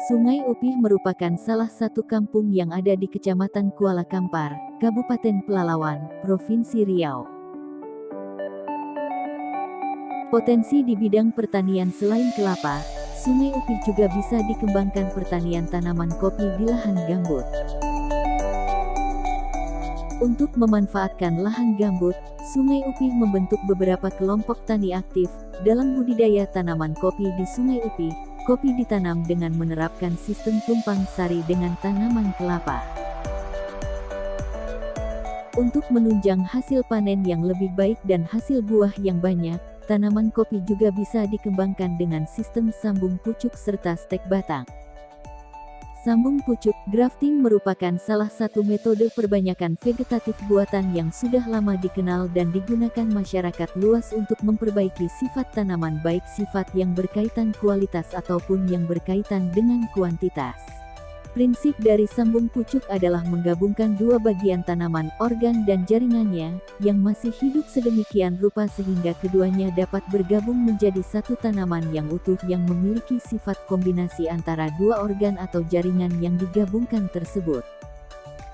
Sungai Upih merupakan salah satu kampung yang ada di Kecamatan Kuala Kampar, Kabupaten Pelalawan, Provinsi Riau. Potensi di bidang pertanian selain kelapa, Sungai Upih juga bisa dikembangkan pertanian tanaman kopi di lahan gambut. Untuk memanfaatkan lahan gambut, Sungai Upih membentuk beberapa kelompok tani aktif dalam budidaya tanaman kopi di Sungai Upih. Kopi ditanam dengan menerapkan sistem tumpang sari dengan tanaman kelapa. Untuk menunjang hasil panen yang lebih baik dan hasil buah yang banyak, tanaman kopi juga bisa dikembangkan dengan sistem sambung pucuk serta stek batang. Sambung pucuk grafting merupakan salah satu metode perbanyakan vegetatif buatan yang sudah lama dikenal dan digunakan masyarakat luas untuk memperbaiki sifat tanaman, baik sifat yang berkaitan kualitas ataupun yang berkaitan dengan kuantitas. Prinsip dari sambung pucuk adalah menggabungkan dua bagian tanaman, organ dan jaringannya, yang masih hidup sedemikian rupa sehingga keduanya dapat bergabung menjadi satu tanaman yang utuh yang memiliki sifat kombinasi antara dua organ atau jaringan yang digabungkan tersebut.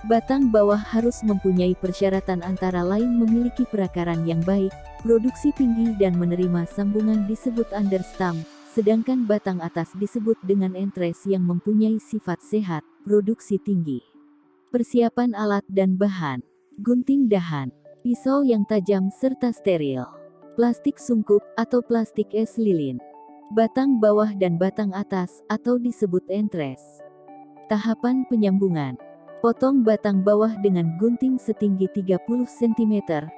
Batang bawah harus mempunyai persyaratan antara lain memiliki perakaran yang baik, produksi tinggi dan menerima sambungan disebut understam. Sedangkan batang atas disebut dengan entres yang mempunyai sifat sehat, produksi tinggi. Persiapan alat dan bahan: gunting dahan, pisau yang tajam serta steril, plastik sungkup atau plastik es lilin, batang bawah dan batang atas atau disebut entres. Tahapan penyambungan: potong batang bawah dengan gunting setinggi 30 cm,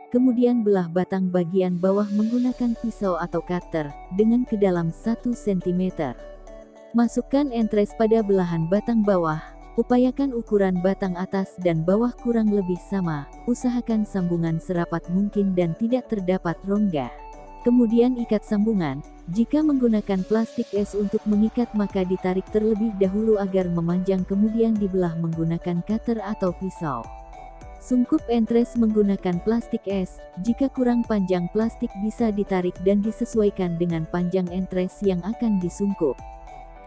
kemudian belah batang bagian bawah menggunakan pisau atau cutter, dengan kedalam 1 cm. Masukkan entres pada belahan batang bawah, upayakan ukuran batang atas dan bawah kurang lebih sama, usahakan sambungan serapat mungkin dan tidak terdapat rongga. Kemudian ikat sambungan. Jika menggunakan plastik es untuk mengikat maka ditarik terlebih dahulu agar memanjang kemudian dibelah menggunakan cutter atau pisau. Sungkup entres menggunakan plastik es, jika kurang panjang plastik bisa ditarik dan disesuaikan dengan panjang entres yang akan disungkup.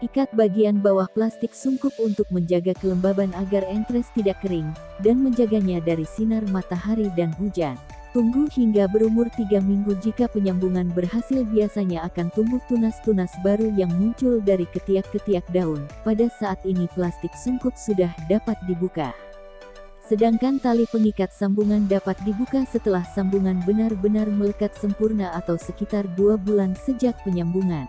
Ikat bagian bawah plastik sungkup untuk menjaga kelembaban agar entres tidak kering, dan menjaganya dari sinar matahari dan hujan. Tunggu hingga berumur 3 minggu. Jika penyambungan berhasil biasanya akan tumbuh tunas-tunas baru yang muncul dari ketiak-ketiak daun. Pada saat ini plastik sungkup sudah dapat dibuka. Sedangkan tali pengikat sambungan dapat dibuka setelah sambungan benar-benar melekat sempurna atau sekitar 2 bulan sejak penyambungan.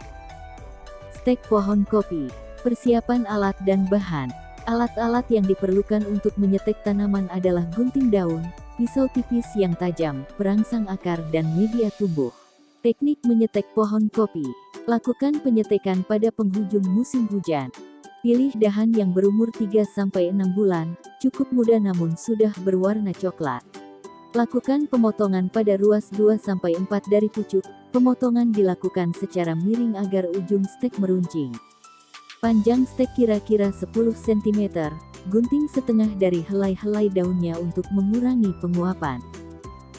Stek pohon kopi. Persiapan alat dan bahan. Alat-alat yang diperlukan untuk menyetek tanaman adalah gunting daun, pisau tipis yang tajam, perangsang akar dan media tumbuh. Teknik menyetek pohon kopi. Lakukan penyetekan pada penghujung musim hujan. Pilih dahan yang berumur 3-6 bulan, cukup muda namun sudah berwarna coklat. Lakukan pemotongan pada ruas 2-4 dari pucuk. Pemotongan dilakukan secara miring agar ujung stek meruncing. Panjang stek kira-kira 10 cm. Gunting setengah dari helai-helai daunnya untuk mengurangi penguapan.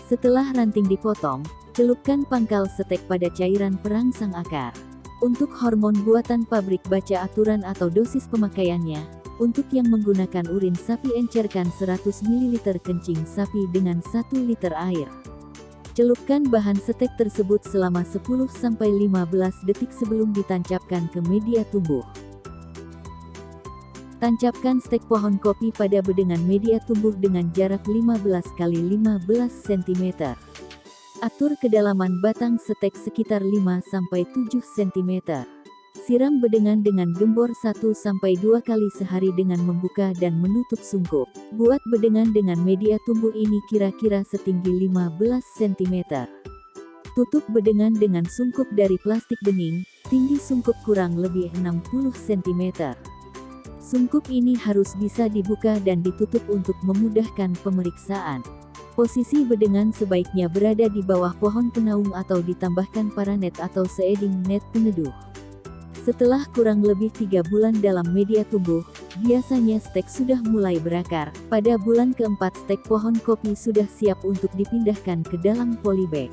Setelah ranting dipotong, celupkan pangkal stek pada cairan perangsang akar. Untuk hormon buatan pabrik baca aturan atau dosis pemakaiannya. Untuk yang menggunakan urin sapi encerkan 100 ml kencing sapi dengan 1 liter air. Celupkan bahan stek tersebut selama 10-15 detik sebelum ditancapkan ke media tumbuh. Tancapkan stek pohon kopi pada bedengan media tumbuh dengan jarak 15 x 15 cm. Atur kedalaman batang stek sekitar 5-7 cm. Siram bedengan dengan gembor 1-2 kali sehari dengan membuka dan menutup sungkup. Buat bedengan dengan media tumbuh ini kira-kira setinggi 15 cm. Tutup bedengan dengan sungkup dari plastik bening, tinggi sungkup kurang lebih 60 cm. Sungkup ini harus bisa dibuka dan ditutup untuk memudahkan pemeriksaan. Posisi bedengan sebaiknya berada di bawah pohon penaung atau ditambahkan paranet atau seeding net peneduh. Setelah kurang lebih 3 bulan dalam media tumbuh, biasanya stek sudah mulai berakar. Pada bulan keempat stek pohon kopi sudah siap untuk dipindahkan ke dalam polybag.